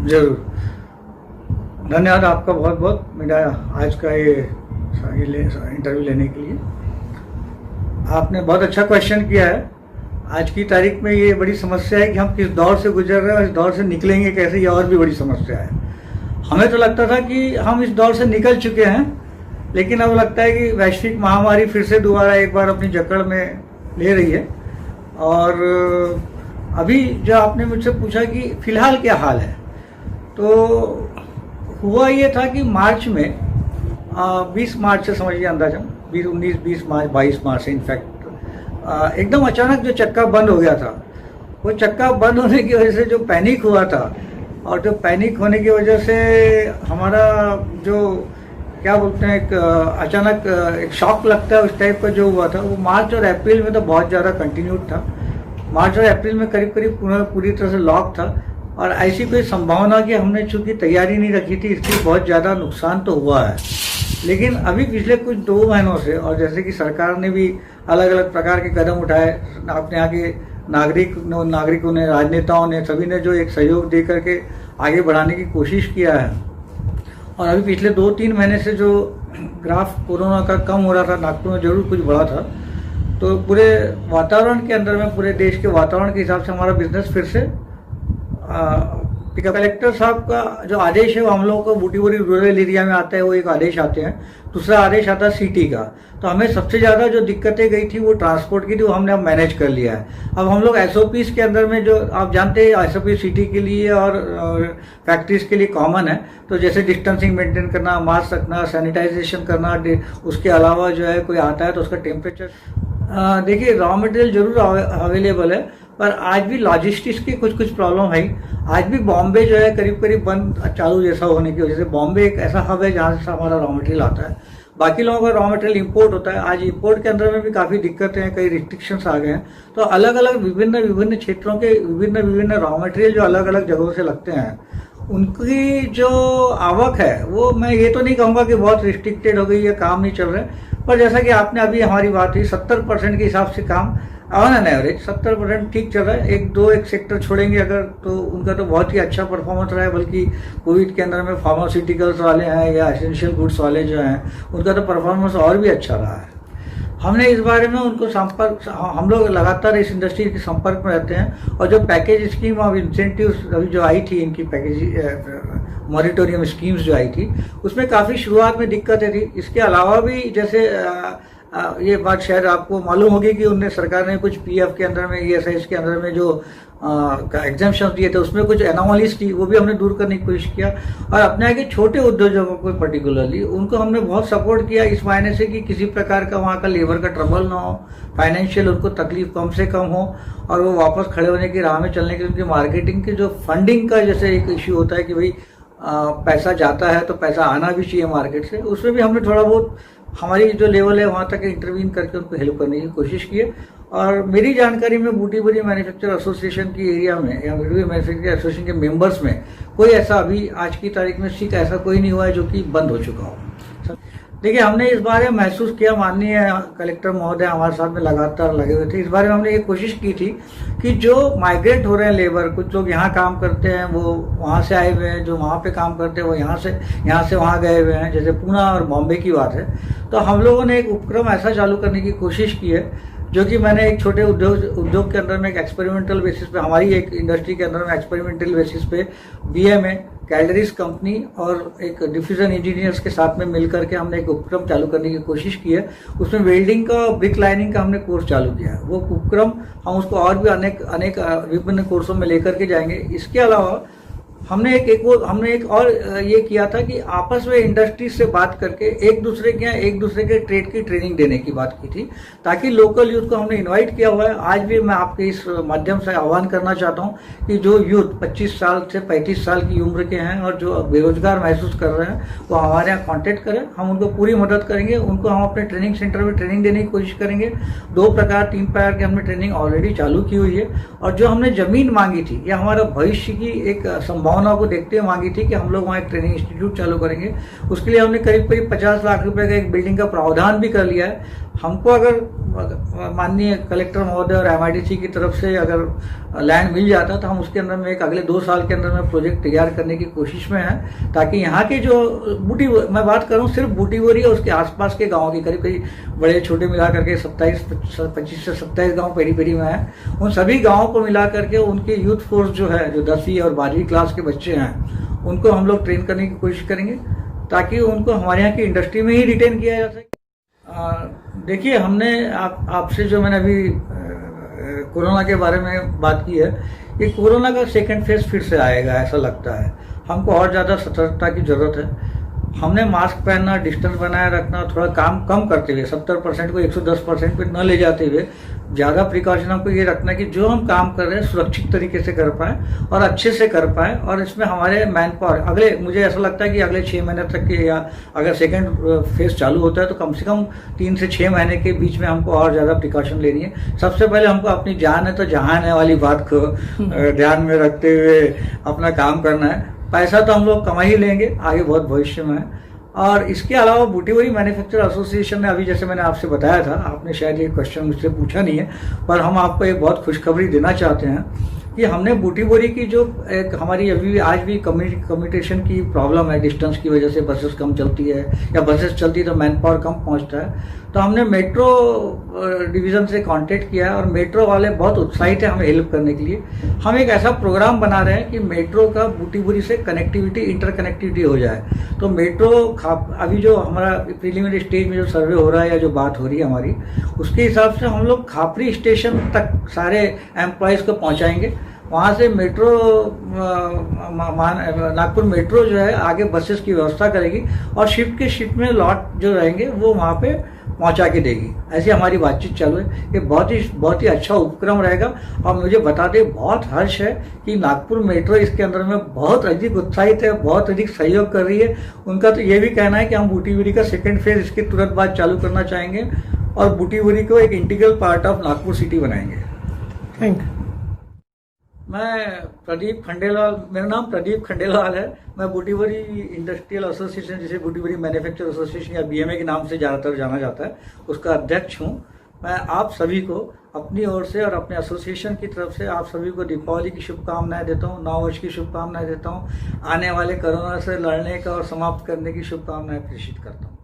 जरूर। धन्यवाद आपका बहुत बहुत मेरा आज का ये इंटरव्यू लेने के लिए। आपने बहुत अच्छा क्वेश्चन किया है। आज की तारीख में ये बड़ी समस्या है कि हम किस दौर से गुजर रहे हैं और इस दौर से निकलेंगे कैसे, ये और भी बड़ी समस्या है। हमें तो लगता था कि हम इस दौर से निकल चुके हैं, लेकिन अब लगता है कि वैश्विक महामारी फिर से दोबारा एक बार अपनी जकड़ में ले रही है। और अभी जो आपने मुझसे पूछा कि फिलहाल क्या हाल है, तो हुआ ये था कि मार्च में 20 मार्च से समझिए अंदाजा 20 मार्च 22 मार्च से इनफैक्ट एकदम अचानक जो चक्का बंद हो गया था, वो चक्का बंद होने की वजह से जो पैनिक हुआ था, और जो पैनिक होने की वजह से हमारा जो क्या बोलते हैं एक अचानक एक शॉक लगता है उस टाइप का जो हुआ था, वो मार्च और अप्रैल में तो बहुत ज़्यादा कंटिन्यूड था। मार्च और अप्रैल में करीब करीब पूरी तरह से लॉक था, और ऐसी कोई संभावना कि हमने चूंकि तैयारी नहीं रखी थी इसलिए बहुत ज़्यादा नुकसान तो हुआ है। लेकिन अभी पिछले कुछ 2 महीनों से, और जैसे कि सरकार ने भी अलग अलग प्रकार के कदम उठाए, अपने यहाँ के नागरिकों ने, राजनेताओं ने, सभी ने जो एक सहयोग दे करके आगे बढ़ाने की कोशिश किया है। और अभी पिछले 2-3 महीने से जो ग्राफ कोरोना का कम हो रहा था, नागपुर में जरूर कुछ बढ़ा था, तो पूरे वातावरण के अंदर में, पूरे देश के वातावरण के हिसाब से हमारा बिजनेस फिर से कलेक्टर साहब का जो आदेश है वो हम लोगों को बूटीबोरी रूरल एरिया में आता है, वो एक आदेश आते हैं। दूसरा आदेश आता है सिटी का। तो हमें सबसे ज़्यादा जो दिक्कतें गई थी वो ट्रांसपोर्ट की थी, वो हमने अब मैनेज कर लिया है। अब हम लोग एसओपीज के अंदर में, जो आप जानते हैं एसओपी सिटी के लिए और फैक्ट्रीज के लिए कॉमन है, तो जैसे डिस्टेंसिंग मेंटेन करना, मास्क रखना, सैनिटाइजेशन करना, उसके अलावा जो है कोई आता है तो उसका टेम्परेचर, देखिए रॉ मटेरियल जरूर अवेलेबल है, पर आज भी लॉजिस्टिक्स की कुछ प्रॉब्लम है। आज भी बॉम्बे जो है करीब करीब बंद चालू जैसा होने की वजह से, बॉम्बे एक ऐसा हब है जहाँ से हमारा रॉ मटेरियल आता है। बाकी लोगों का रॉ मटेरियल इंपोर्ट होता है। आज इंपोर्ट के अंदर में भी काफ़ी दिक्कतें हैं, कई रिस्ट्रिक्शंस आ गए हैं। तो अलग अलग विभिन्न क्षेत्रों के विभिन्न रॉ मटेरियल जो अलग अलग जगहों से लगते हैं, उनकी जो आवक है वो मैं ये तो नहीं कहूँगा कि बहुत रिस्ट्रिक्टेड हो गई है, काम नहीं चल रहा है। पर जैसा कि आपने अभी हमारी बात हुई, 70% के हिसाब से काम ऑन एन एवरेज 70% ठीक चल रहा है। एक सेक्टर छोड़ेंगे अगर, तो उनका तो बहुत ही अच्छा परफॉर्मेंस रहा है। बल्कि कोविड के अंदर में फार्मास्यूटिकल्स वाले हैं या एसेंशियल गुड्स वाले जो हैं, उनका तो परफॉर्मेंस और भी अच्छा रहा है। हमने इस बारे में उनको हम लोग लगातार इस इंडस्ट्री के संपर्क में रहते हैं। और जो पैकेज स्कीम ऑफ इंसेंटिव्स अभी जो आई थी, इनकी पैकेज मॉनिटोरियम स्कीम्स जो आई थी, उसमें काफ़ी शुरुआत में दिक्कतें थी। इसके अलावा भी जैसे ये बात शायद आपको मालूम होगी कि उनने सरकार ने कुछ पीएफ के अंदर में, ईएसआई के अंदर में जो एग्जाम्पशन दिए थे, उसमें कुछ एनोमलीज थी, वो भी हमने दूर करने की कोशिश किया। और अपने आगे छोटे उद्योगों को पर्टिकुलरली उनको हमने बहुत सपोर्ट किया इस मायने से कि किसी प्रकार का वहाँ का लेबर का ट्रबल ना हो, फाइनेंशियल उनको तकलीफ कम से कम हो, और वो वापस खड़े होने की राह में चलने के लिए उनकी मार्केटिंग की जो फंडिंग का जैसे एक इश्यू होता है कि भाई पैसा जाता है तो पैसा आना भी चाहिए मार्केट से, उसमें भी हमने थोड़ा बहुत हमारी जो लेवल है वहाँ तक इंटरवीन करके उनको हेल्प करने की कोशिश की है। और मेरी जानकारी में बूटीबोरी मैन्युफैक्चर एसोसिएशन की एरिया में या मैन्युफैक्चर एसोसिएशन के मेंबर्स में कोई ऐसा अभी आज की तारीख में सिक ऐसा कोई नहीं हुआ है जो कि बंद हो चुका हो। देखिए, हमने इस बारे में महसूस किया, माननीय कलेक्टर महोदय हमारे साथ में लगातार लगे हुए थे। इस बारे में हमने ये कोशिश की थी कि जो माइग्रेट हो रहे हैं लेबर, कुछ लोग यहाँ काम करते हैं वो वहाँ से आए हुए हैं, जो वहाँ पे काम करते हैं वो यहाँ से वहाँ गए हुए हैं, जैसे पूना और बॉम्बे की बात है। तो हम लोगों ने एक उपक्रम ऐसा चालू करने की कोशिश की है, जो कि मैंने एक छोटे उद्योग के अंदर में एक एक्सपेरिमेंटल बेसिस पे, हमारी एक इंडस्ट्री के अंदर में एक्सपेरिमेंटल बेसिस पे बीएमए, कैलडरीज कंपनी और एक डिफ्यूजन इंजीनियर्स के साथ में मिलकर के हमने एक उपक्रम चालू करने की कोशिश की है। उसमें वेल्डिंग का, ब्रिक लाइनिंग का हमने कोर्स चालू किया है। वो उपक्रम हम उसको और भी अनेक विभिन्न कोर्सों में लेकर के जाएंगे। इसके अलावा हमने एक और ये किया था कि आपस में इंडस्ट्री से बात करके एक दूसरे के ट्रेड की ट्रेनिंग देने की बात की थी, ताकि लोकल यूथ को हमने इनवाइट किया हुआ है। आज भी मैं आपके इस माध्यम से आह्वान करना चाहता हूं कि जो यूथ 25 साल से 35 साल की उम्र के हैं और जो बेरोजगार महसूस कर रहे हैं, वो हमारे यहाँ कॉन्टेक्ट करें, हम उनको पूरी मदद करेंगे। उनको हम अपने ट्रेनिंग सेंटर में ट्रेनिंग देने की कोशिश करेंगे। 2 प्रकार 3 प्रकार की हमने ट्रेनिंग ऑलरेडी चालू की हुई है। और जो हमने जमीन मांगी थी, यह हमारा भविष्य की एक संभावना को देखते हुए मांगी थी कि हम लोग वहाँ एक ट्रेनिंग इंस्टीट्यूट चालू करेंगे। उसके लिए हमने करीब 50 लाख रुपए का एक बिल्डिंग का प्रावधान भी कर लिया है। हमको अगर माननीय कलेक्टर महोदय और MIDC की तरफ से अगर लैंड मिल जाता तो हम उसके अंदर में एक अगले 2 साल के अंदर में प्रोजेक्ट तैयार करने की कोशिश में है, ताकि यहाँ के जो मैं बात करूँ सिर्फ बूटीबोरी और उसके आसपास के गाँव की, करीब करीब बड़े छोटे मिला करके 25 से 27 गाँव पेरी पेरी में है, उन सभी गाँवों को मिला करके उनके यूथ फोर्स जो है, जो 10वीं और 12वीं क्लास के बच्चे हैं, उनको हम लोग ट्रेन करने की कोशिश करेंगे ताकि उनको हमारे यहाँ की इंडस्ट्री में ही रिटेन किया जा सके। देखिए, हमने आपसे जो मैंने अभी कोरोना के बारे में बात की है, ये कोरोना का सेकंड फेज फिर से आएगा ऐसा लगता है। हमको और ज़्यादा सतर्कता की ज़रूरत है। हमने मास्क पहनना, डिस्टेंस बनाए रखना, थोड़ा काम कम करते हुए 70% को 110% पे न ले जाते हुए ज़्यादा प्रिकॉशन हमको ये रखना है कि जो हम काम कर रहे हैं सुरक्षित तरीके से कर पाएँ और अच्छे से कर पाएँ। और इसमें हमारे मैन पावर मुझे ऐसा लगता है कि अगले 6 महीने तक के, या अगर सेकेंड फेज चालू होता है तो कम से कम 3 से 6 महीने के बीच में हमको और ज़्यादा प्रिकॉशन लेनी है। सबसे पहले हमको अपनी जान है तो जहान है वाली बात को ध्यान में रखते हुए अपना काम करना है। पैसा तो हम लोग कमा ही लेंगे आगे बहुत भविष्य में है। और इसके अलावा बूटीबोरी मैन्युफैक्चर एसोसिएशन ने, अभी जैसे मैंने आपसे बताया था, आपने शायद ये क्वेश्चन मुझसे पूछा नहीं है, पर हम आपको एक बहुत खुशखबरी देना चाहते हैं कि हमने बूटीबोरी की जो एक हमारी अभी आज भी कम्युनिकेशन की प्रॉब्लम है, डिस्टेंस की वजह से बसेस कम चलती है या बसेस चलती है तो मैन पावर कम पहुंचता है, तो हमने मेट्रो डिवीज़न से कांटेक्ट किया है और मेट्रो वाले बहुत उत्साहित है हमें हेल्प करने के लिए। हम एक ऐसा प्रोग्राम बना रहे हैं कि मेट्रो का बूटीबोरी से कनेक्टिविटी, इंटरकनेक्टिविटी हो जाए। तो मेट्रो अभी जो हमारा प्रीलिमिनरी स्टेज में जो सर्वे हो रहा है या जो बात हो रही है हमारी, उसके हिसाब से हम लोग खापरी स्टेशन तक सारे एम्प्लॉयज़ को पहुंचाएंगे। वहाँ से मेट्रो नागपुर मेट्रो जो है आगे बसेस की व्यवस्था करेगी और शिफ्ट के शिफ्ट में लॉट जो रहेंगे वो वहाँ पे पहुँचा के देगी। ऐसी हमारी बातचीत चालू है। ये बहुत ही अच्छा उपक्रम रहेगा। और मुझे बता दें, बहुत हर्ष है कि नागपुर मेट्रो इसके अंदर में बहुत अधिक उत्साहित है, बहुत अधिक सहयोग कर रही है। उनका तो ये भी कहना है कि हम बूटीबोरी का सेकेंड फेज इसके तुरंत बाद चालू करना चाहेंगे और बूटीबोरी को एक integral part of Nagpur city बनाएंगे। Thank you. मैं प्रदीप खंडेलवाल, मेरा नाम प्रदीप खंडेलवाल है। मैं बूटीबोरी इंडस्ट्रियल एसोसिएशन, जिसे बूटीबोरी मैन्युफैक्चर एसोसिएशन या BMA के नाम से ज़्यादातर जाना जाता है, उसका अध्यक्ष हूँ। मैं आप सभी को अपनी ओर से और अपने एसोसिएशन की तरफ से आप सभी को दीपावली की शुभकामनाएं देता हूँ, नववर्ष की शुभकामनाएं देता हूँ, आने वाले कोरोना से लड़ने का और समाप्त करने की शुभकामनाएं प्रेषित करता हूँ।